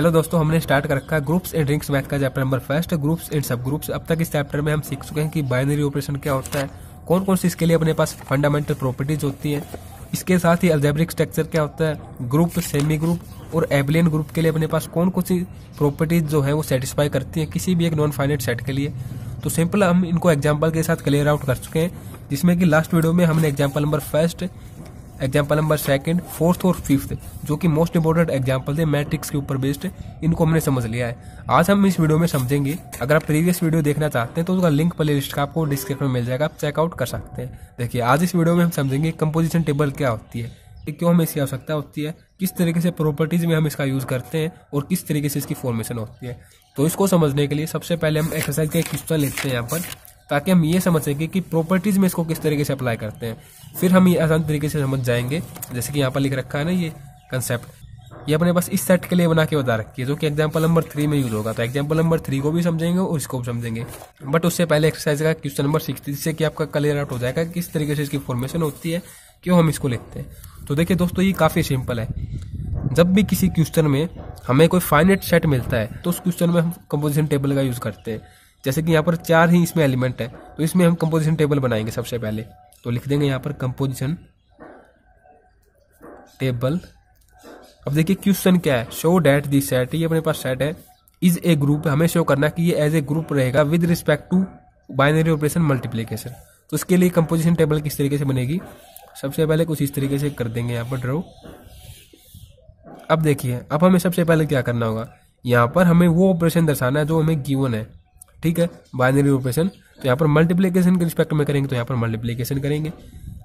Hello दोस्तों, हमने start कर रखा है ग्रुप्स एंड रिंग्स मैथ का chapter number first, groups and सब ग्रुप्स। अब तक इस चैप्टर में हम सीख चुके हैं कि बाइनरी ऑपरेशन क्या होता है, कौन कौन सी इसके लिए अपने पास फंडामेंटल प्रॉपर्टीज होती है, इसके साथ ही अलजेब्रिक स्ट्रक्चर क्या होता है, ग्रुप, सेमी ग्रुप और एबलियन ग्रुप के लिए अपने पास कौन कौन सी प्रॉपर्टीज जो है वो सेटिस्फाई करती है किसी भी एक नॉन फाइनाइट सेट के लिए। तो सिंपल हम इनको एग्जाम्पल के साथ क्लियर आउट कर चुके हैं, जिसमें कि लास्ट वीडियो में हमने example number first, example number second, fourth और फिफ्थ जो कि मोस्ट इंपोर्टेंट एग्जाम्पल थे मैट्रिक्स के ऊपर बेस्ड, इनको हमने समझ लिया है। आज हम इस वीडियो में समझेंगे, अगर आप प्रीवियस वीडियो देखना चाहते हैं तो उसका लिंक प्ले लिस्ट का आपको डिस्क्रिप्शन में मिल जाएगा, आप चेकआउट कर सकते हैं। देखिए, आज इस वीडियो में हम समझेंगे कंपोजिशन टेबल क्या होती है, क्यों हमें इसकी आवश्यकता होती है, किस तरीके से प्रॉपर्टीज में हम इसका यूज करते हैं और किस तरीके से इसकी फॉर्मेशन होती है। तो इसको समझने के लिए सबसे पहले हम एक्सरसाइज का क्वेश्चन लिखते हैं यहाँ पर, ताकि हम ये समझ सकें कि प्रॉपर्टीज में इसको किस तरीके से अप्लाई करते हैं। फिर हम ये आसान तरीके से समझ जाएंगे। जैसे कि यहाँ पर लिख रखा है ना, ये कंसेप्ट, ये अपने पास इस सेट के लिए बना के बता रखी है, जो कि एग्जाम्पल नंबर 3 में यूज होगा। तो एग्जाम्पल नंबर 3 को भी समझेंगे और इसको भी समझेंगे, बट उससे पहले एक्सरसाइज का क्वेश्चन नंबर 6, जिससे कि आपका क्लियर आउट हो जाएगा किस तरीके से इसकी फॉर्मेशन होती है, क्यों हम इसको लिखते हैं। तो देखिए दोस्तों, ये काफी सिंपल है। जब भी किसी क्वेश्चन में हमें कोई फाइनाइट सेट मिलता है तो उस क्वेश्चन में हम कंपोजिशन टेबल का यूज करते हैं। जैसे कि यहाँ पर 4 ही इसमें एलिमेंट है, तो इसमें हम कंपोजिशन टेबल बनाएंगे सबसे पहले। तो लिख देंगे यहाँ पर कंपोजिशन टेबल। अब देखिए क्वेश्चन क्या है, शो डैट दी सेट, ये अपने पास सेट है, इज ए ग्रुप, हमें शो करना कि ये एज ए ग्रुप रहेगा with respect to binary operation multiplication. तो इसके लिए कंपोजिशन टेबल किस तरीके से बनेगी, सबसे पहले कुछ इस तरीके से कर देंगे यहाँ पर ड्रॉ। अब देखिए, अब हमें सबसे पहले क्या करना होगा, यहाँ पर हमें वो ऑपरेशन दर्शाना है जो हमें गिवन है, ठीक है, बाइनरी ऑपरेशन। तो यहाँ पर मल्टीप्लिकेशन के रिस्पेक्ट में करेंगे, तो यहाँ पर मल्टीप्लिकेशन करेंगे।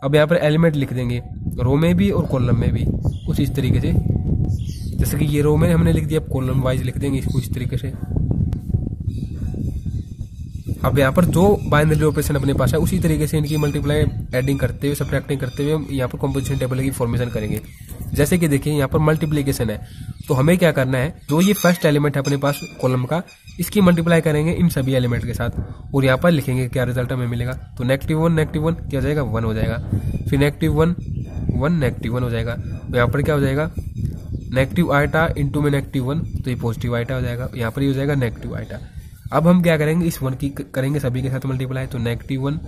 अब यहाँ पर एलिमेंट लिख देंगे, रो में भी और कॉलम में भी, कुछ इस तरीके से। जैसे कि ये रो में हमने लिख दिया, अब कॉलम वाइज लिख देंगे इसको इस तरीके से। अब यहाँ पर जो बाइनरी ऑपरेशन अपने पास है उसी तरीके से इनकी मल्टीप्लाई, एडिंग करते हुए, सब्ट्रैक्टिंग करते हुए हम यहाँ पर कंपोजिशन टेबल की फॉर्मेशन करेंगे। जैसे कि देखिए यहाँ पर मल्टीप्लिकेशन है, तो हमें क्या करना है, जो ये फर्स्ट एलिमेंट है अपने पास कॉलम का, इसकी मल्टीप्लाई करेंगे इन सभी एलिमेंट के साथ, और यहाँ पर लिखेंगे क्या रिजल्ट हमें मिलेगा। तो -1 क्या हो जाएगा, 1 हो जाएगा। फिर -1 -1 हो जाएगा। तो यहाँ पर क्या हो जाएगा, नेगेटिव आइटा इंटू में -1, तो ये पॉजिटिव आइटा हो जाएगा। यहाँ पर ये हो जाएगा नेगेटिव आइटा। अब हम क्या करेंगे, इस 1 की करेंगे सभी के साथ मल्टीप्लाई, तो -1,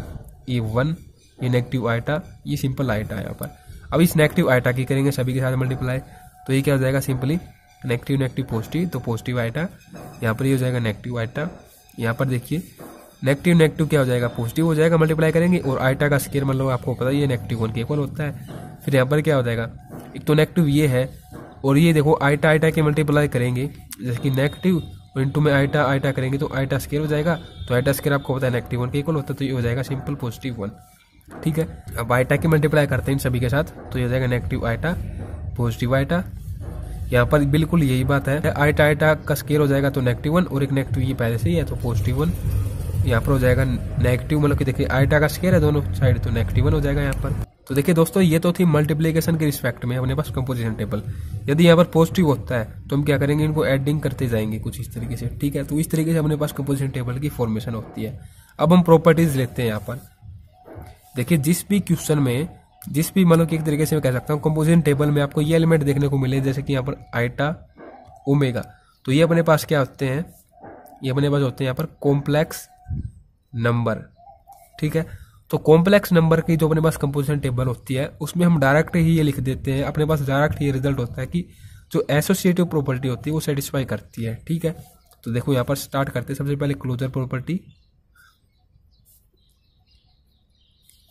ये 1, ये नेगेटिव आइटा, ये सिंपल आइटा है यहाँ पर। अब इस नेगेटिव आइटा की करेंगे सभी के साथ मल्टीप्लाई, तो ये क्या हो जाएगा, सिंपली नेगेटिव नेगेटिव पॉजिटिव, तो पॉजिटिव आइटा। यहाँ पर ये हो जाएगा नेगेटिव आइटा। यहाँ पर देखिए नेगेटिव नेगेटिव क्या हो जाएगा, पॉजिटिव हो जाएगा, मल्टीप्लाई करेंगे, और आइटा का स्क्वायर मतलब आपको पता है ये -1 के इक्वल होता है। फिर यहाँ पर क्या हो जाएगा, एक तो नेगेटिव ये है, और ये देखो आइटा आइटा के मल्टीप्लाई करेंगे, जैसे कि नेगेटिव इंटू में आइटा आइटा करेंगे तो आइटा स्क्वायर हो जाएगा। तो आइटा स्क्वायर आपको पता है -1 के इक्वल होता है, तो ये हो जाएगा सिंपल +1, ठीक है। अब आइटा की मल्टीप्लाई करते हैं इन सभी के साथ, तो ये हो जाएगा नेगेटिव आइटा पॉजिटिव आइटा। यहाँ पर बिल्कुल यही बात है, आइटा आइटा का स्क्वायर हो जाएगा तो -1, और एक नेगेटिव ये पहले से ही है तो +1। यहाँ पर हो जाएगा नेगेटिव, मतलब कि देखिए आइटा का स्क्वायर है दोनों साइड, तो -1 हो जाएगा यहाँ पर। तो देखिए दोस्तों, ये तो थी मल्टीप्लिकेशन के रिस्पेक्ट में अपने पास कंपोजिशन टेबल। यदि यहाँ पर पॉजिटिव होता है तो हम क्या करेंगे, इनको एडिंग करते जाएंगे कुछ इस तरीके से, ठीक है। तो इस तरीके से अपने पास कंपोजिशन टेबल की फॉर्मेशन होती है। अब हम प्रॉपर्टीज लेते हैं यहाँ पर। देखिए, जिस भी क्वेश्चन में, जिस भी मतलब कि एक तरीके से मैं कह सकता हूँ कंपोजिशन टेबल में आपको ये एलिमेंट देखने को मिले, जैसे कि यहाँ पर आइटा ओमेगा, तो ये अपने पास क्या होते हैं, ये अपने पास होते हैं यहाँ पर कॉम्प्लेक्स नंबर, ठीक है। तो कॉम्प्लेक्स नंबर की जो अपने पास कंपोजिशन टेबल होती है उसमें हम डायरेक्ट ही ये लिख देते हैं, अपने पास डायरेक्ट ये रिजल्ट होता है कि जो एसोसिएटिव प्रॉपर्टी होती है वो सेटिस्फाई करती है, ठीक है। तो देखो यहाँ पर स्टार्ट करते हैं सबसे पहले क्लोजर प्रॉपर्टी।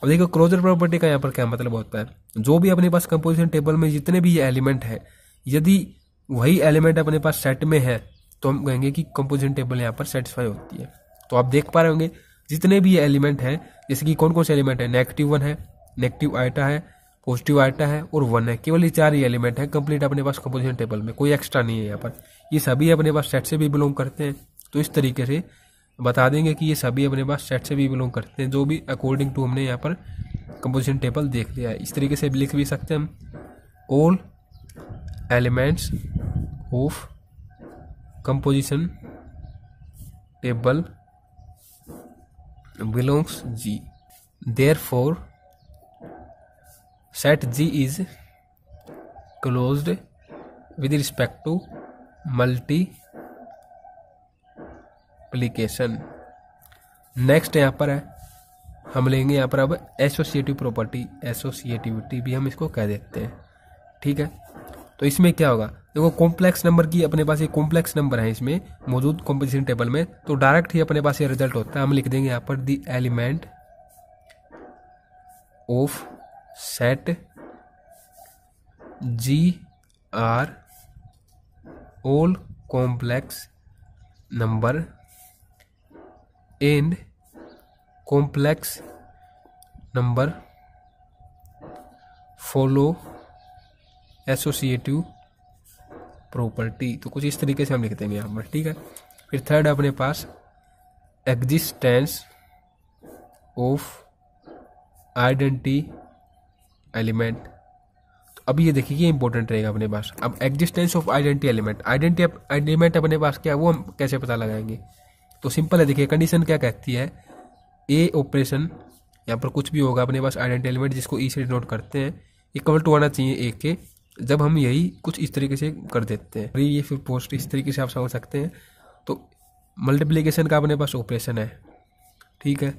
अब देखो क्लोजर प्रॉपर्टी का यहाँ पर क्या मतलब होता है, जो भी अपने पास कंपोजिशन टेबल में जितने भी ये एलिमेंट है, यदि वही एलिमेंट अपने पास सेट में है तो हम कहेंगे कि कंपोजिशन टेबल यहाँ पर सेटिस्फाई होती है। तो आप देख पा रहे होंगे जितने भी ये एलिमेंट है, जैसे कि कौन कौन से एलिमेंट है, -1 है, नेगेटिव आइटा है, पॉजिटिव आइटा है और 1 है, केवल ये 4 ही एलिमेंट है कंप्लीट अपने पास कंपोजिशन टेबल में, कोई एक्स्ट्रा नहीं है यहाँ पर। ये सभी अपने पास सेट से भी बिलोंग करते हैं, तो इस तरीके से बता देंगे कि ये सभी अपने पास सेट से भी बिलोंग करते हैं, जो भी अकॉर्डिंग टू हमने यहाँ पर कंपोजिशन टेबल देख लिया है। इस तरीके से लिख भी सकते हैं हम, all elements of composition table belongs G, therefore set G is closed with respect to multiplication. Next यहाँ पर है, हम लेंगे यहाँ पर अब एसोसिएटिव प्रॉपर्टी, एसोसिएटिविटी भी हम इसको कह देते हैं, ठीक है। तो इसमें क्या होगा, देखो कॉम्प्लेक्स नंबर की अपने पास ये कॉम्प्लेक्स नंबर है इसमें मौजूद कंपोजिशन टेबल में, तो डायरेक्ट ही अपने पास ये रिजल्ट होता है। हम लिख देंगे यहाँ पर the element of set G are all complex number and complex number follow associative property. तो कुछ इस तरीके से हम लिख देंगे यहाँ पर, ठीक है। फिर थर्ड है अपने पास एग्जिस्टेंस ऑफ आइडेंटिटी एलिमेंट। तो अब ये देखिए ये इंपॉर्टेंट रहेगा अपने पास। अब existence of identity element, identity element अपने पास क्या है वो हम कैसे पता लगाएंगे। तो सिंपल है, देखिए कंडीशन क्या कहती है, ए ऑपरेशन यहाँ पर कुछ भी होगा अपने पास आइडेंटिटी एलिमेंट जिसको ई से डिनोट करते हैं, इक्वल टू आना चाहिए ए के, जब हम यही कुछ इस तरीके से कर देते हैं। ये फिर पोस्ट इस तरीके से आप समझ सकते हैं। तो मल्टीप्लिकेशन का अपने पास ऑपरेशन है, ठीक है।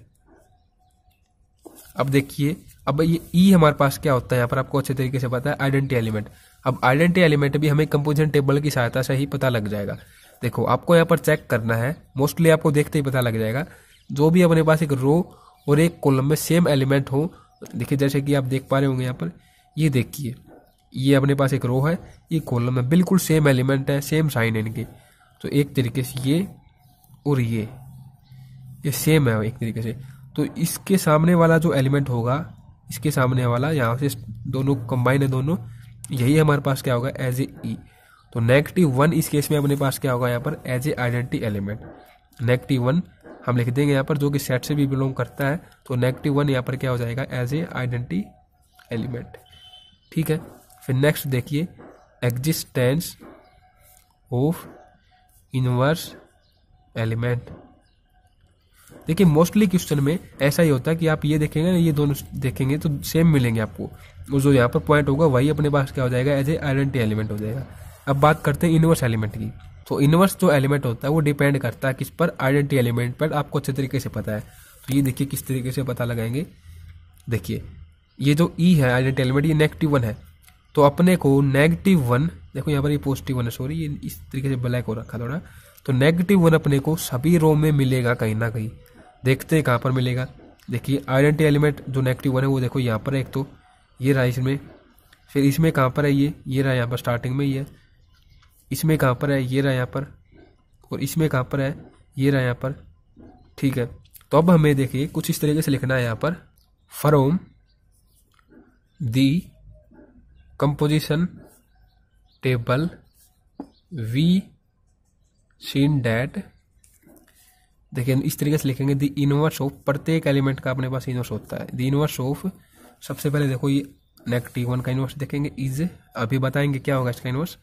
अब देखिए, अब ये ई हमारे पास क्या होता है यहाँ पर आपको अच्छे तरीके से पता है, आइडेंटिटी एलिमेंट। अब आइडेंटिटी एलिमेंट भी हमें कंपोजिशन टेबल की सहायता से ही पता लग जाएगा। देखो आपको यहाँ पर चेक करना है, मोस्टली आपको देखते ही पता लग जाएगा, जो भी अपने पास एक रो और एक कॉलम में सेम एलिमेंट हो। देखिए जैसे कि आप देख पा रहे होंगे यहाँ पर, ये देखिए ये अपने पास एक रो है, ये कॉलम में बिल्कुल सेम एलिमेंट है, सेम साइन है इनके। तो एक तरीके से ये और ये सेम है एक तरीके से। तो इसके सामने वाला जो एलिमेंट होगा, इसके सामने वाला यहाँ से दोनों कंबाइन है दोनों, यही हमारे पास क्या होगा एज ए ई। तो -1 इस केस में अपने पास क्या होगा यहाँ पर एज ए आइडेंटिटी एलिमेंट। -1 हम लिख देंगे यहाँ पर, जो कि सेट से भी बिलोंग करता है। तो -1 यहाँ पर क्या हो जाएगा एज ए आइडेंटिटी एलिमेंट, ठीक है। फिर नेक्स्ट देखिए एग्जिस्टेंस ऑफ इनवर्स एलिमेंट। देखिए मोस्टली क्वेश्चन में ऐसा ही होता है कि आप ये देखेंगे ना, ये दोनों देखेंगे तो सेम मिलेंगे आपको, वो जो यहाँ पर पॉइंट होगा वही अपने पास क्या हो जाएगा एज ए आइडेंटिटी एलिमेंट हो जाएगा। अब बात करते हैं इनवर्स एलिमेंट की। तो इनवर्स जो एलिमेंट होता है वो डिपेंड करता है किस पर, आइडेंटिटी एलिमेंट पर। आपको अच्छे तरीके से पता है। तो ये देखिए किस तरीके से पता लगाएंगे। देखिए ये जो ई है आइडेंटिटी एलिमेंट, ये -1 है। तो अपने को -1, देखो यहाँ पर ये +1 है, सॉरी ये इस तरीके से ब्लैक हो रखा थोड़ा। तो -1 अपने को सभी रो में मिलेगा कहीं ना कहीं। देखते हैं कहाँ पर मिलेगा। देखिए आइडेंटिटी एलिमेंट जो -1 है वो देखो यहाँ पर, एक तो ये रहा इसमें, फिर इसमें कहाँ पर है ये रहा यहाँ पर स्टार्टिंग में ही है, इसमें कहाँ पर है ये रहा यहाँ पर, और इसमें कहाँ पर है ये रहा यहाँ पर, ठीक है। तो अब हमें देखिए कुछ इस तरीके से लिखना है यहाँ पर, from the composition table we seen that. देखिए इस तरीके से लिखेंगे द इनवर्स ऑफ, प्रत्येक एलिमेंट का अपने पास इनवर्स होता है। द इनवर्स ऑफ, सबसे पहले देखो ये -1 का इनवर्स देखेंगे इज, अभी बताएंगे क्या होगा इसका इनवर्स।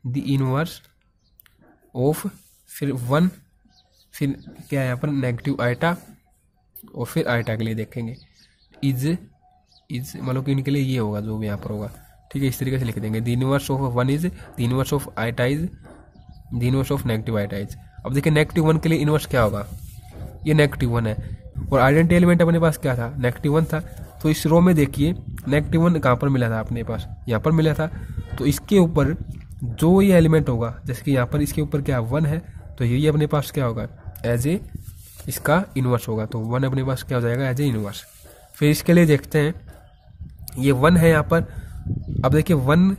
द इनवर्स ऑफ, फिर 1, फिर क्या है यहाँ पर नेगेटिव आइटा, और फिर आइटा के लिए देखेंगे इज मतलब कि इनके लिए ये होगा जो भी यहाँ पर होगा, ठीक है। इस तरीके से लिख देंगे the inverse of 1 is, the inverse of iota is, the inverse of negative iota is. अब देखिए -1 के लिए इनवर्स क्या होगा, ये -1 है, और आइडेंटिटी एलिमेंट अपने पास क्या था -1 था। तो इस रो में देखिए -1 कहाँ पर मिला था अपने पास, यहाँ पर मिला था। तो इसके ऊपर जो ये एलिमेंट होगा, जैसे कि यहाँ पर इसके ऊपर क्या 1 है, तो यही अपने पास क्या होगा एज ए इसका इनवर्स होगा। तो 1 अपने पास क्या हो जाएगा एज ए इनवर्स। फिर इसके लिए देखते हैं, ये 1 है यहाँ पर। अब देखिए 1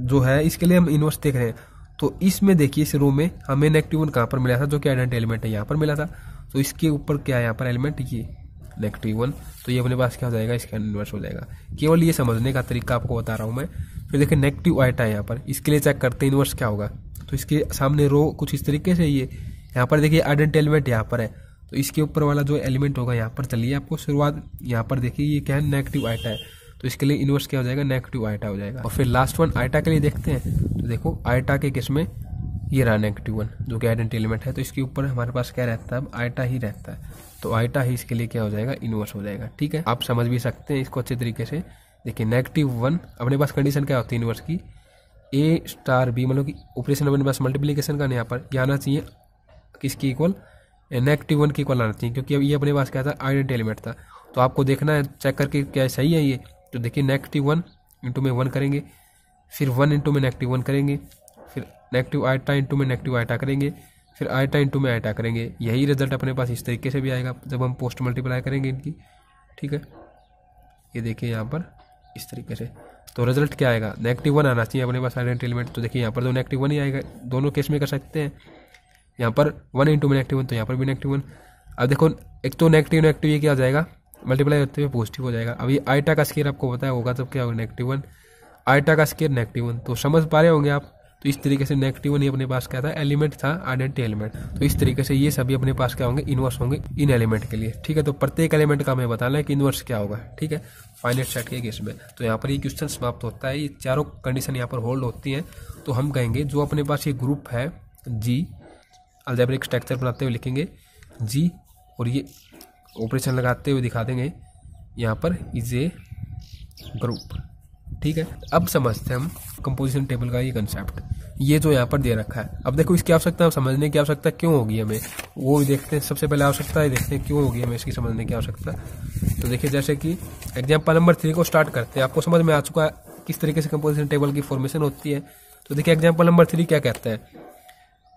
जो है इसके लिए हम इनवर्स देख रहे हैं। तो इसमें देखिए इस रो में हमें -1 कहाँ पर मिला था, जो कि आइडेंटिटी एलिमेंट है यहाँ पर मिला था। तो इसके ऊपर क्या है यहाँ पर एलिमेंट, ये -1। तो ये अपने पास क्या हो जाएगा, इसका इनवर्स हो जाएगा। केवल ये समझने का तरीका आपको बता रहा हूँ मैं। फिर देखिए नेगेटिव आइटा है यहाँ पर, इसके लिए चेक करते हैं इनवर्स क्या होगा। तो इसके सामने रो कुछ इस तरीके से, ये यहाँ पर देखिए आइडेंटिटी एलिमेंट यहाँ पर है। तो इसके ऊपर वाला जो एलिमेंट होगा यहाँ पर, चलिए आपको शुरुआत यहाँ पर देखिए ये क्या है नेगेटिव आइटा है। तो इसके लिए इनवर्स क्या हो जाएगा नेगेटिव आइटा हो जाएगा। और फिर लास्ट वन आइटा के लिए देखते हैं। तो देखो आइटा के केस में ये रहा -1 जो कि आइडेंटिटी एलिमेंट है। तो इसके ऊपर हमारे पास क्या रहता है, अब आइटा ही रहता है। तो आइटा ही इसके लिए क्या हो जाएगा इनवर्स हो जाएगा, ठीक है। आप समझ भी सकते हैं इसको अच्छे तरीके से। देखिए -1 अपने पास कंडीशन क्या होती है इनवर्स की, ए स्टार बी, मतलब कि ऑपरेशन अपने पास मल्टीप्लीकेशन का यहाँ पर आना चाहिए किसकी इक्वल, -1 के इक्वल आना चाहिए, क्योंकि अब ये अपने पास क्या था, आइडेंटिटी एलिमेंट था। तो आपको देखना है चेक करके क्या सही है ये। तो देखिए -1 इंटू में 1 करेंगे, फिर 1 इंटू में -1 करेंगे, फिर नेगेटिव आइटा इंटू में नेगेटिव आइटा करेंगे, फिर आइटा इंटू में आइटा करेंगे। यही रिजल्ट अपने पास इस तरीके से भी आएगा जब हम पोस्ट मल्टीप्लाई करेंगे इनकी। ठीक है, ये देखिए यहाँ पर इस तरीके से। तो रिजल्ट क्या आएगा, -1 आना चाहिए अपने पास आइडेंटिटी एलिमेंट। तो देखिए यहाँ पर तो -1 ही आएगा, दोनों केस में कर सकते हैं। यहाँ पर 1 इंटू में -1 तो यहाँ पर भी -1। अब देखो एक तो नेगेटिव ये क्या हो जाएगा, मल्टीप्लाई होते हुए पॉजिटिव हो जाएगा। अब ये आइटा का स्केयर आपको पता होगा तब क्या होगा, -1, आइटा का स्केयर -1। तो समझ पा रहे होंगे आप। तो इस तरीके से -1 ही अपने पास क्या था, एलिमेंट था, आइडेंटिटी एलिमेंट। तो इस तरीके से ये सभी अपने पास क्या होंगे, इनवर्स होंगे इन एलिमेंट के लिए। ठीक है, तो प्रत्येक एलिमेंट का हमें बताना है कि इनवर्स क्या होगा। ठीक है, फाइनाइट सेट के केस में। तो यहाँ पर ये क्वेश्चन समाप्त होता है, ये चारों कंडीशन यहाँ पर होल्ड होती हैं। तो हम कहेंगे जो अपने पास ये ग्रुप है जी, अलजेब्रिक स्ट्रक्चर बनाते हुए लिखेंगे जी, और ये ऑपरेशन लगाते हुए दिखा देंगे यहाँ पर इज ए ग्रुप। ठीक है, अब समझते हैं हम कंपोजिशन टेबल का ये कंसेप्ट, ये जो यहाँ पर दे रखा है। अब देखो इसकी आवश्यकता समझने की आवश्यकता क्यों होगी हमें, वो भी देखते हैं। सबसे पहले आवश्यकता है देखते हैं क्यों होगी हमें इसकी समझने की आवश्यकता। तो देखिए जैसे कि एग्जाम्पल नंबर 3 को स्टार्ट करते हैं। आपको समझ में आ चुका है किस तरीके से कंपोजिशन टेबल की फॉर्मेशन होती है। तो देखिए एग्जाम्पल नंबर 3 क्या कहता है,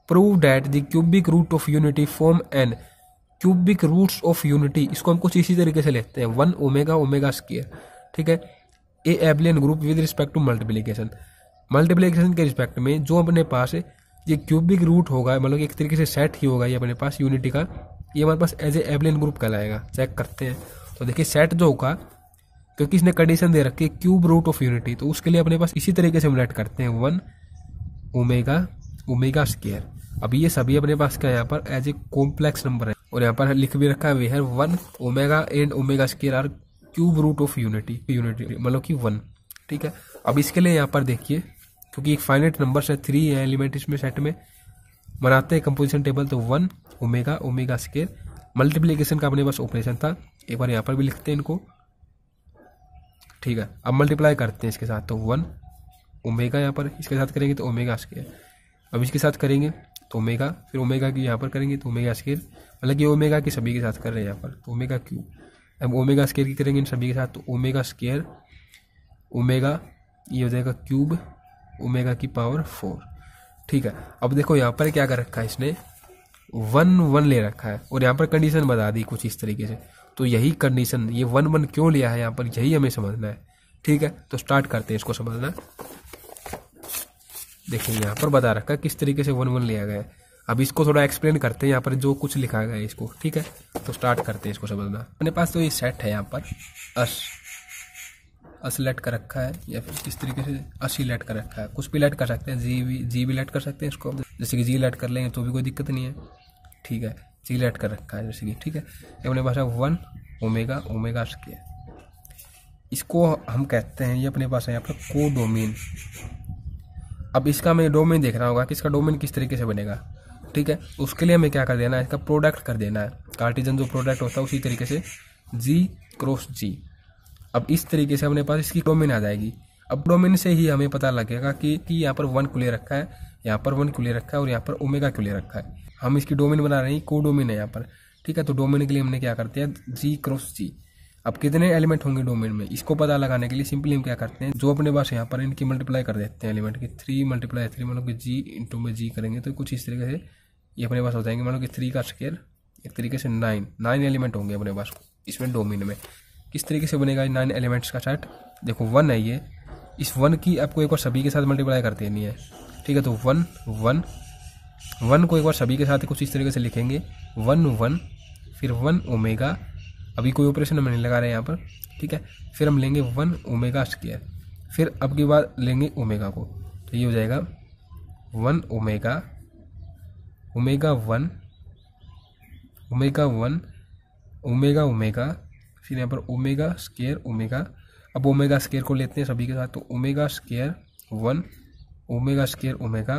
prove that the cubic root of unity form an cubic roots of unity. इसको हम कुछ इसी तरीके से लेते हैं 1 ओमेगा ओमेगा स्क्वायर। ठीक है, a abelian group with respect to multiplication. Multiplication के रिस्पेक्ट में जो अपने पास ये क्यूबिक रूट होगा, मतलब एक तरीके से सेट ही होगा ये अपने पास यूनिटी का, ये हमारे पास एज ए एबलियन ग्रुप कहलाएगा। चेक करते हैं। तो देखिए सेट जो होगा, क्योंकि इसने कंडीशन दे रखी है क्यूब रूट ऑफ यूनिटी, तो उसके लिए अपने पास इसी तरीके से हम लेट करते हैं 1 ओमेगा ओमेगा स्क्वायर। अब ये सभी अपने पास क्या यहाँ पर एज ए कॉम्प्लेक्स नंबर है, और यहाँ पर लिख भी रखा है वे है 1 omega and omega square are cube root of unity मतलब कि 1। ठीक है, अब इसके लिए यहाँ पर देखिए, क्योंकि एक फाइनाइट नंबर से 3 है एलिमेंट इसमें सेट में, बनाते हैं कंपोजिशन टेबल। तो 1 ओमेगा ओमेगा स्क्वायर मल्टीप्लीकेशन का अपने पास ऑपरेशन था, एक बार यहाँ पर भी लिखते हैं इनको। ठीक है, अब मल्टीप्लाई करते हैं इसके साथ। तो 1 ओमेगा यहाँ पर इसके साथ करेंगे तो ओमेगा स्क्वायर, अब इसके साथ करेंगे तो ओमेगा, फिर ओमेगा की यहाँ पर करेंगे तो ओमेगा स्क्वायर, मतलब कि ओमेगा की सभी के साथ कर रहे हैं यहाँ पर तो ओमेगा क्यूब। अब ओमेगा स्क्वायर की करेंगे इन सभी के साथ तो ओमेगा स्क्वायर ओमेगा, ये हो जाएगा क्यूब ओमेगा की पावर 4। ठीक है, अब देखो यहाँ पर क्या कर रखा है इसने, 1 1 ले रखा है, और यहाँ पर कंडीशन बता दी कुछ इस तरीके से। तो यही कंडीशन, ये 1 1 क्यों लिया है यहाँ पर, यही हमें समझना है। ठीक है, तो स्टार्ट करते हैं इसको समझना। देखिए यहाँ पर बता रखा है किस तरीके से 1 1 लिया गया है। अब इसको थोड़ा एक्सप्लेन करते हैं यहाँ पर जो कुछ लिखा गया है इसको। ठीक है, तो स्टार्ट करते हैं इसको समझना। अपने पास तो ये सेट है यहाँ पर अस लेट कर रखा है, या फिर इस तरीके से अस ही लेट कर रखा है, कुछ भी लेट कर सकते हैं, जी भी लेट कर सकते हैं इसको, जैसे कि जी लेट कर लेंगे तो भी कोई दिक्कत नहीं है। ठीक है, जी लेट कर रखा है जैसे कि। ठीक है, ये अपने पास है 1 ओमेगा ओमेगा स्क्वायर, इसको हम कहते हैं, ये अपने पास है यहाँ पर कोडोमेन। अब इसका हमें डोमेन देखना होगा कि इसका डोमेन किस तरीके से बनेगा। ठीक है, उसके लिए हमें क्या कर देना है, इसका प्रोडक्ट कर देना है। कार्टेशियन जो प्रोडक्ट होता है उसी तरीके से जी क्रॉस जी। अब इस तरीके से अपने पास इसकी डोमेन आ जाएगी। अब डोमेन से ही हमें पता लगेगा कि यहाँ पर 1 क्यों ले रखा है, यहाँ पर 1 क्यों ले रखा है, और यहाँ पर ओमेगा क्यों ले रखा है। हम इसकी डोमेन बना रहे हैं, कोडोमेन है यहाँ पर। ठीक है, तो डोमेन के लिए हमने क्या करते हैं, जी क्रॉस जी। अब कितने एलिमेंट होंगे डोमेन में, इसको पता लगाने के लिए सिंपली हम क्या करते हैं, जो अपने पास यहाँ पर इनकी मल्टीप्लाई कर देते हैं एलिमेंट की। 3 × 3 मतलब कि जी इंटू में जी करेंगे तो कुछ इस तरीके से ये अपने पास हो जाएंगे, मतलब कि 3 का स्क्वायर, एक तरीके से 9 एलिमेंट होंगे अपने पास इसमें डोमेन में। किस तरीके से बनेगा 9 एलिमेंट्स का सेट, देखो 1 है ये, इस 1 की आपको एक बार सभी के साथ मल्टीप्लाई कर देनी है। ठीक है, तो 1 1 1 को एक बार सभी के साथ कुछ इस तरीके से लिखेंगे 1 1, फिर 1 ओमेगा, अभी कोई ऑपरेशन हम नहीं लगा रहे हैं यहाँ पर। ठीक है, फिर हम लेंगे 1 ओमेगा स्क्वायर, फिर अब की बार लेंगे ओमेगा को, तो ये हो जाएगा 1 omega omega 1 omega 1 omega omega, फिर यहाँ पर ओमेगा स्क्वायर ओमेगा। अब ओमेगा स्क्वायर को लेते हैं सभी के साथ, तो omega square 1 omega square omega,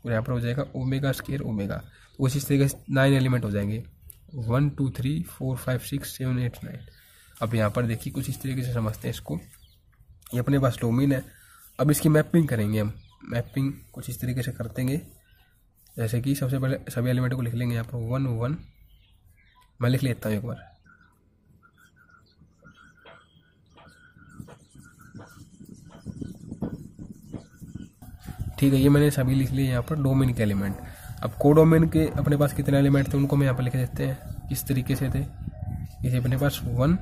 और यहाँ पर हो जाएगा ओमेगा स्क्वायर ओमेगा। तो उसी तरीके से 9 एलिमेंट हो जाएंगे, 1 2 3 4 5 6 7 8 9। अब यहाँ पर देखिए कुछ इस तरीके से समझते हैं इसको, ये अपने पास डोमेन है। अब इसकी मैपिंग करेंगे हम, मैपिंग कुछ इस तरीके से कर देंगे, जैसे कि सबसे पहले सभी एलिमेंट को लिख लेंगे यहाँ पर 1 1। मैं लिख लेता हूँ एक बार। ठीक है, ये मैंने सभी लिख लिए यहाँ पर डोमेन के एलिमेंट। अब कोडोमेन के अपने पास कितने एलिमेंट थे उनको मैं यहाँ पर लिख देते हैं। किस तरीके से थे, इसे अपने पास 1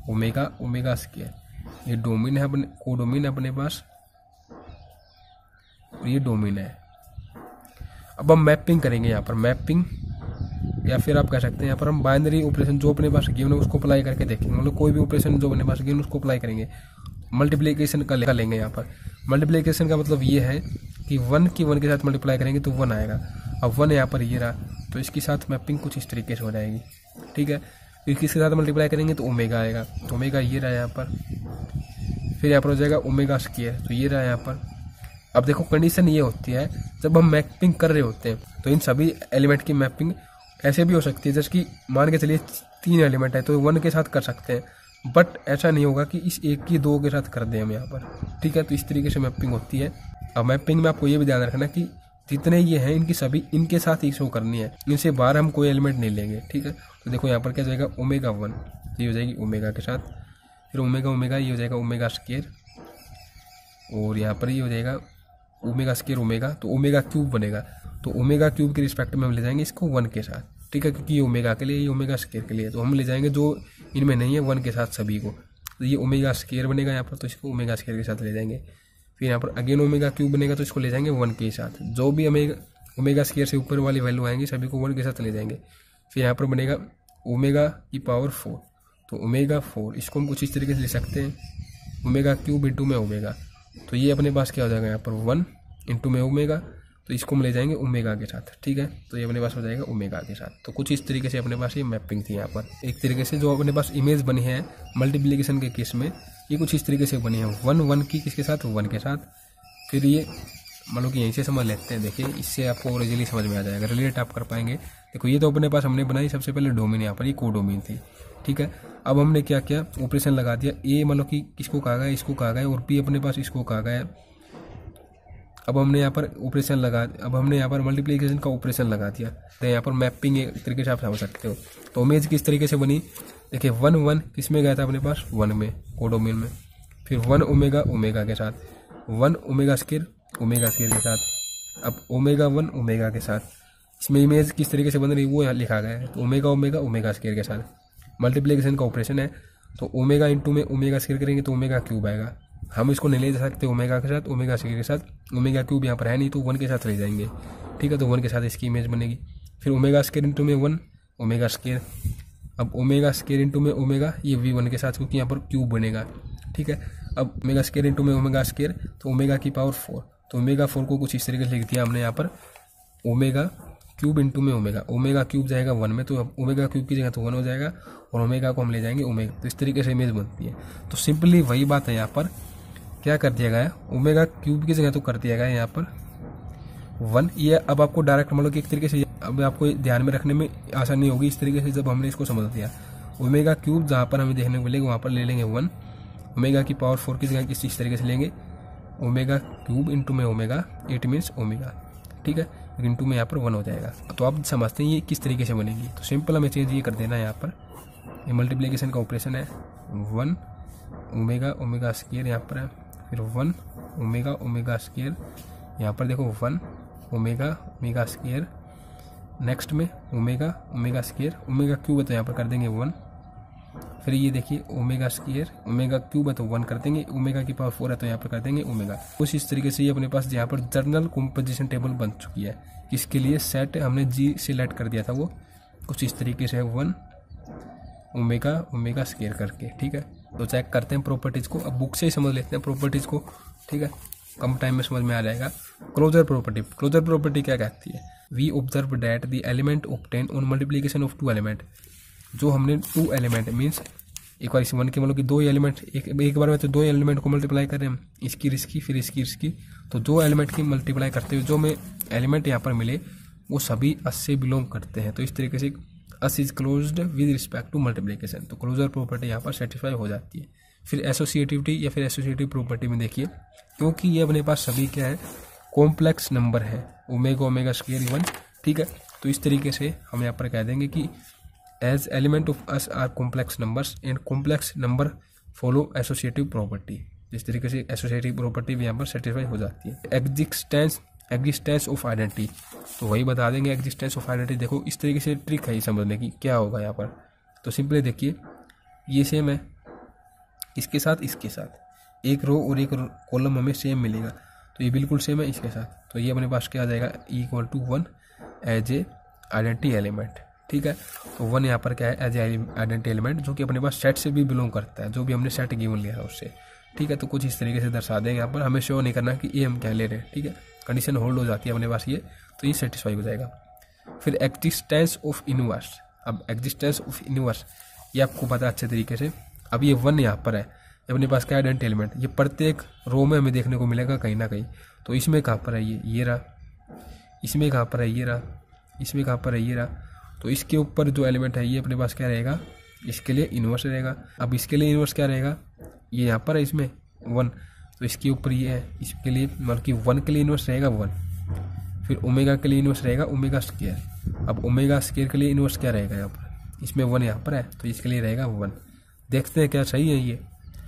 ओमेगा ओमेगा स्क्वायर, ये डोमेन है अपने, कोडोमेन है अपने पास, और ये डोमेन है। अब हम मैपिंग करेंगे यहाँ पर, मैपिंग या फिर आप कह सकते हैं यहाँ पर हम बाइनरी ऑपरेशन जो अपने पास गिवन है उसको अप्लाई करके देखेंगे। मतलब कोई भी ऑपरेशन जो अपने पास गिवन उसको अप्लाई करेंगे। मल्टीप्लिकेशन का लेंगे यहाँ पर। मल्टीप्लिकेशन का मतलब ये है कि 1 की 1 के साथ मल्टीप्लाई करेंगे तो 1 आएगा। अब 1 यहाँ पर ये रहा, तो इसके साथ मैपिंग कुछ इस तरीके से हो जाएगी। ठीक है, इसके साथ मल्टीप्लाई करेंगे तो ओमेगा आएगा, तो ओमेगा ये रहा यहाँ पर। फिर यहाँ पर हो जाएगा ओमेगा स्क्वायर, तो ये रहा यहाँ पर। अब देखो कंडीशन ये होती है जब हम मैपिंग कर रहे होते हैं तो इन सभी एलिमेंट की मैपिंग ऐसे भी हो सकती है, जैसे कि मान के चलिए 3 एलिमेंट है तो 1 के साथ कर सकते हैं, बट ऐसा नहीं होगा कि इस एक की 2 के साथ कर दें हम यहाँ पर। ठीक है, तो इस तरीके से मैपिंग होती है। अब मैपिंग में आपको ये भी ध्यान रखना कि जितने ये हैं इनकी सभी इनके साथ ही शो करनी है, इनसे बाहर हम कोई एलिमेंट नहीं लेंगे। ठीक है, तो देखो यहाँ पर क्या जाएगा ओमेगा 1, ये हो जाएगी ओमेगा के साथ। फिर ओमेगा ओमेगा ये हो जाएगा ओमेगा स्क्वायर, और यहाँ पर ये हो जाएगा ओमेगा स्क्वायर ओमेगा, तो ओमेगा क्यूब बनेगा। तो ओमेगा क्यूब के रिस्पेक्ट में हम ले जाएंगे इसको 1 के साथ। ठीक है, क्योंकि ये ओमेगा के लिए, ये ओमेगा स्क्वायर के लिए, तो हम ले जाएंगे जो इनमें नहीं है 1 के साथ सभी को। तो ये ओमेगा स्क्वायर बनेगा यहाँ पर, तो इसको ओमेगा स्क्वायर के साथ ले जाएंगे। फिर यहाँ पर अगेन ओमेगा क्यूब बनेगा, तो इसको ले जाएंगे 1 के साथ। जो भी हमें ओमेगा स्क्वायर से ऊपर वाली वैल्यू आएंगी सभी को 1 के साथ ले जाएंगे। फिर यहाँ पर बनेगा ओमेगा की पावर 4, तो ओमेगा 4 इसको हम कुछ इस तरीके से ले सकते हैं, ओमेगा क्यूब इंटू में ओमेगा। तो ये अपने पास क्या हो जाएगा यहाँ पर 1 इंटू में ओमेगा, तो इसको हम ले जाएंगे ओमेगा के साथ। ठीक है, तो ये अपने पास हो जाएगा ओमेगा के साथ। तो कुछ इस तरीके से अपने पास ये मैपिंग थी यहाँ पर। एक तरीके से जो अपने पास इमेज बनी है मल्टीप्लिकेशन के केस में, ये कुछ इस तरीके से बनी है 1 1 की किसके साथ 1 के साथ। फिर ये मान लो कि यहीं से समझ लेते हैं, देखिए इससे आपको और इजीली समझ में आ जाएगा, रिलेट आप कर पाएंगे। देखो ये तो अपने पास हमने बनाई सबसे पहले डोमेन, यहाँ पर ये कोडोमेन थी। ठीक है, अब हमने क्या किया, ऑपरेशन लगा दिया। ए मान लो कि किसको कहा गया, इसको कहा गया, और बी अपने पास इसको कहा गया। अब हमने यहाँ पर ऑपरेशन लगा, अब हमने यहाँ पर मल्टीप्लिकेशन का ऑपरेशन लगा दिया। तो यहाँ पर मैपिंग एक तरीके से आप समझ सकते हो। तो इमेज किस तरीके से बनी, देखिए 1 1 किसमें गया था अपने पास 1 में, कोडोमेन में। फिर 1 ओमेगा ओमेगा के साथ, 1 ओमेगा स्क्वायर ओमेगा स्क्वायर के साथ, अब ओमेगा 1 ओमेगा के साथ। इसमें इमेज किस तरीके से बन रही है वो यहाँ लिखा गया है, तो ओमेगा ओमेगा ओमेगा स्क्वायर के साथ। मल्टीप्लिकेशन का ऑपरेशन है, तो ओमेगा इंटू में ओमेगा स्क्वायर करेंगे तो ओमेगा क्यूब आएगा। हम इसको नहीं ले जा सकते ओमेगा के साथ, ओमेगा स्क्वायर के साथ, ओमेगा क्यूब यहाँ पर है नहीं, तो 1 के साथ ले जाएंगे। ठीक है, तो 1 के साथ इसकी इमेज बनेगी। फिर ओमेगा स्क्वायर इंटू में 1 ओमेगा स्क्वायर, अब ओमेगा स्क्वायर इंटू में ओमेगा, ये V1 के साथ, क्योंकि यहाँ पर क्यूब बनेगा। ठीक है, अब ओमेगा स्क्वायर इंटू में ओमेगा स्क्वायर, तो ओमेगा की पावर 4, तो ओमेगा 4 को कुछ इस तरीके से लिख दिया हमने यहाँ पर ओमेगा क्यूब इंटू में ओमेगा। ओमेगा क्यूब जाएगा 1 में, तो ओमेगा क्यूब की जगह तो 1 हो जाएगा, और ओमेगा को हम ले जाएंगे ओमेगा। तो इस तरीके से इमेज बनती है। तो सिंपली वही बात है, यहाँ पर क्या कर दिया गया, ओमेगा क्यूब की जगह तो कर दिया गया यहाँ पर 1। ये अब आपको डायरेक्ट मान लो कि एक तरीके से अब आपको ध्यान में रखने में आसानी होगी इस तरीके से जब हमने इसको समझ दिया। ओमेगा क्यूब जहाँ पर हमें देखने को मिलेगा वहाँ पर ले लेंगे 1, ओमेगा की पावर 4 की जगह इस तरीके से लेंगे ओमेगा क्यूब इंटू में ओमेगा, इट मीन्स ओमेगा। ठीक है, इंटू में यहाँ पर 1 हो जाएगा। तो आप समझते हैं ये किस तरीके से बनेगी। तो सिंपल हमें चीज़ ये कर देना है, यहाँ पर ये मल्टीप्लिकेशन का ऑपरेशन है 1 ओमेगा ओमेगा स्क्वायर यहाँ पर है, फिर 1 ओमेगा ओमेगा स्क्वायर, यहाँ पर देखो 1 ओमेगा ओमेगा स्क्वायर, नेक्स्ट में omega omega square, omega cube है तो यहाँ पर कर देंगे 1। फिर ये देखिए ओमेगा स्क्वायर ओमेगा क्यूब है तो 1 कर देंगे, ओमेगा की पावर 4 है तो यहाँ पर कर देंगे ओमेगा। कुछ इस तरीके से ये अपने पास यहाँ पर जर्नल कंपोजिशन टेबल बन चुकी है। इसके लिए सेट हमने जी सिलेक्ट कर दिया था, वो कुछ इस तरीके से है 1 ओमेगा ओमेगा स्क्वायर करके। ठीक है, तो चेक करते हैं प्रॉपर्टीज को। अब बुक से ही समझ लेते हैं प्रॉपर्टीज को। ठीक है, कम टाइम में समझ में आ जाएगा। क्लोजर प्रॉपर्टी, क्लोजर प्रॉपर्टी क्या कहती है, we observe that the element obtain on multiplication of 2 element. जो हमने 2 एलिमेंट मीन्स एक बार इस 1 के मतलब कि 2 एलिमेंट एक बार में तो 2 एलिमेंट को मल्टीप्लाई कर रहे हैं हम, इसकी इसकी फिर इसकी, तो 2 एलिमेंट की मल्टीप्लाई करते हुए जो हमें एलिमेंट यहाँ पर मिले वो सभी 8 से बिलोंग करते हैं। तो इस तरीके से 8 is closed with respect to multiplication, तो क्लोजर प्रॉपर्टी यहाँ पर सेटिस्फाई हो जाती है। फिर एसोसिएटिविटी या फिर एसोसिएटिव प्रॉपर्टी में देखिए, क्योंकि ये अपने पास सभी क्या है कॉम्प्लेक्स नंबर है, ओमेगा ओमेगा स्क्वायर इवन, ठीक है। तो इस तरीके से हम यहाँ पर कह देंगे कि as element of us are complex numbers and complex number follow associative property. इस तरीके से एसोसिएटिव प्रॉपर्टी भी यहाँ पर सेटिस्फाई हो जाती है। एग्जिस्टेंस ऑफ आइडेंटिटी, तो वही बता देंगे एग्जिस्टेंस ऑफ आइडेंटिटी। देखो इस तरीके से ट्रिक है ये समझने की, क्या होगा यहाँ पर। तो सिंपली देखिए ये सेम है इसके साथ, इसके साथ एक रो और एक कॉलम हमें सेम मिलेगा, तो ये बिल्कुल सेम है इसके साथ। तो ये अपने पास क्या आ जाएगा, equal to 1 as a identity element, ठीक है। तो 1 यहाँ पर क्या है, एज ए आइडेंटिटी एलिमेंट, जो कि अपने पास सेट से भी बिलोंग करता है, जो भी हमने सेट गिवन लिया है उससे, ठीक है। तो कुछ इस तरीके से दर्शा देंगे यहाँ पर, हमें शो नहीं करना कि ये हम क्या ले रहे हैं, ठीक है। कंडीशन होल्ड हो जाती है अपने पास ये, तो ये सेटिस्फाई हो जाएगा। फिर एग्जिस्टेंस ऑफ इनवर्स, अब एग्जिस्टेंस ऑफ इनवर्स ये आपको पता है अच्छे तरीके से। अब ये 1 यहाँ पर है, ये अपने पास क्या आइडेंटिटी एलिमेंट, ये प्रत्येक रो में हमें देखने को मिलेगा कहीं ना कहीं। तो इसमें कहाँ पर है ये रहा, इसमें कहाँ पर है ये रहा, इसमें कहाँ पर है ये रहा। तो इसके ऊपर जो एलिमेंट है ये अपने पास क्या रहेगा, इसके लिए इनवर्स रहेगा। अब इसके लिए इनवर्स क्या रहेगा, ये यहाँ पर है इसमें 1, तो इसके ऊपर ये है, इसके लिए मतलब कि 1 के लिए इनवर्स रहेगा 1। फिर ओमेगा के लिए इनवर्स रहेगा ओमेगा स्क्वायर। अब ओमेगा स्क्वायर के लिए इनवर्स क्या रहेगा यहाँ पर, इसमें 1 यहाँ पर है, तो इसके लिए रहेगा 1। देखते हैं क्या सही है ये।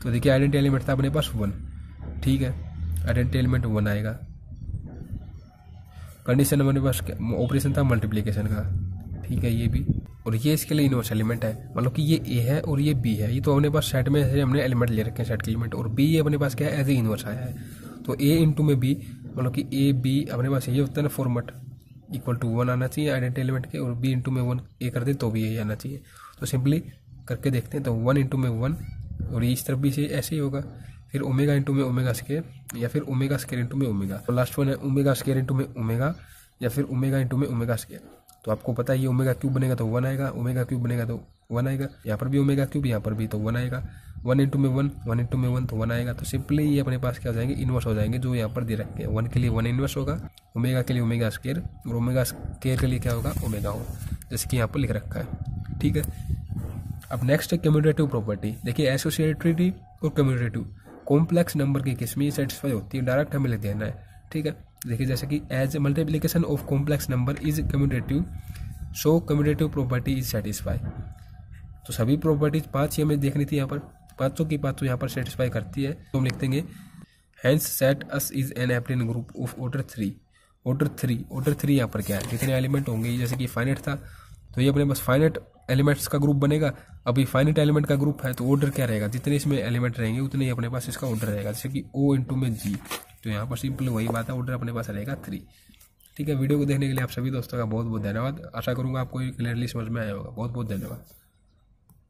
तो देखिए आइडेंटिटी एलिमेंट था अपने पास 1, ठीक है, आइडेंटिटी एलिमेंट 1 आएगा। कंडीशन हमारे पास ऑपरेशन था मल्टीप्लिकेशन का, ठीक है, ये भी। और ये इसके लिए इनवर्स एलिमेंट है, मतलब कि ये ए है और ये बी है। ये तो अपने पास सेट में से हमने एलिमेंट ले रखे हैं, सेट के एलिमेंट, और बी ये अपने पास क्या है, एज ए इनवर्स आया है। तो ए इंटू में बी, मतलब कि ए बी अपने पास ये होता है ना फॉर्मेट, इक्वल टू 1 आना चाहिए आइडेंटिटी एलिमेंट के, और बी इंटू में 1 ए कर दे तो भी यही आना चाहिए। तो सिंपली करके देखते हैं। तो 1 इंटू में 1, और ये इस तरफ भी से ऐसे ही होगा। फिर ओमेगा इंटू में ओमेगा स्क्वायर, या फिर ओमेगा स्क्वायर इंटू में ओमेगा। तो लास्ट वन है ओमेगा स्क्वायर इंटू में ओमेगा, या फिर ओमेगा इंटू में ओमेगा स्क्वायर। तो आपको पता है ये ओमेगा क्यूब बनेगा तो 1 आएगा, ओमेगा क्यूब बनेगा तो 1 आएगा, यहाँ पर भी ओमेगा क्यूब, यहाँ पर भी तो 1 आएगा। 1 इंटू में 1, 1 इंटू में 1 तो 1 आएगा। तो सिंपली ये अपने पास क्या हो जाएंगे, इनवर्स हो जाएंगे, जो यहाँ पर दे रखे हैं। 1 के लिए 1 इनवर्स होगा, ओमेगा के लिए ओमेगा स्क्वायर, और ओमेगा स्क्वायर के लिए क्या होगा, ओमेगा होगा, जैसे कि यहाँ पर लिख रखा है, ठीक है। अब नेक्स्ट है कम्यूटेटिव प्रॉपर्टी। देखिए एसोसिएटिव और कम्यूटेटिव कॉम्प्लेक्स नंबर की किस्में सेटिस्फाई होती है, डायरेक्ट हमें लिख देना है, ठीक है। देखिए जैसे कि as multiplication of complex number is commutative, so commutative property is satisfy. तो सभी प्रॉपर्टीज 5 ही हमें देखनी थी यहाँ पर, पाँचों की पाँचों यहाँ पर सेटिस्फाई करती है। तो हम लिख देंगे hence set us is an एप्लिन group of order 3। Order 3 यहाँ पर क्या है, कितने एलिमेंट होंगे, जैसे कि फाइनाइट था तो ये अपने पास फाइनाइट एलिमेंट्स का ग्रुप बनेगा। अभी फाइनाइट एलिमेंट का ग्रुप है तो ऑर्डर क्या रहेगा, जितने इसमें एलिमेंट रहेंगे उतने ही अपने पास इसका ऑर्डर रहेगा, जैसे कि O इंटू में G। तो यहाँ पर सिंपल वही बात है, ऑर्डर अपने पास रहेगा 3, ठीक है। वीडियो को देखने के लिए आप सभी दोस्तों का बहुत बहुत धन्यवाद। आशा करूंगा आपको ये क्लियरली समझ में आया होगा। बहुत बहुत धन्यवाद।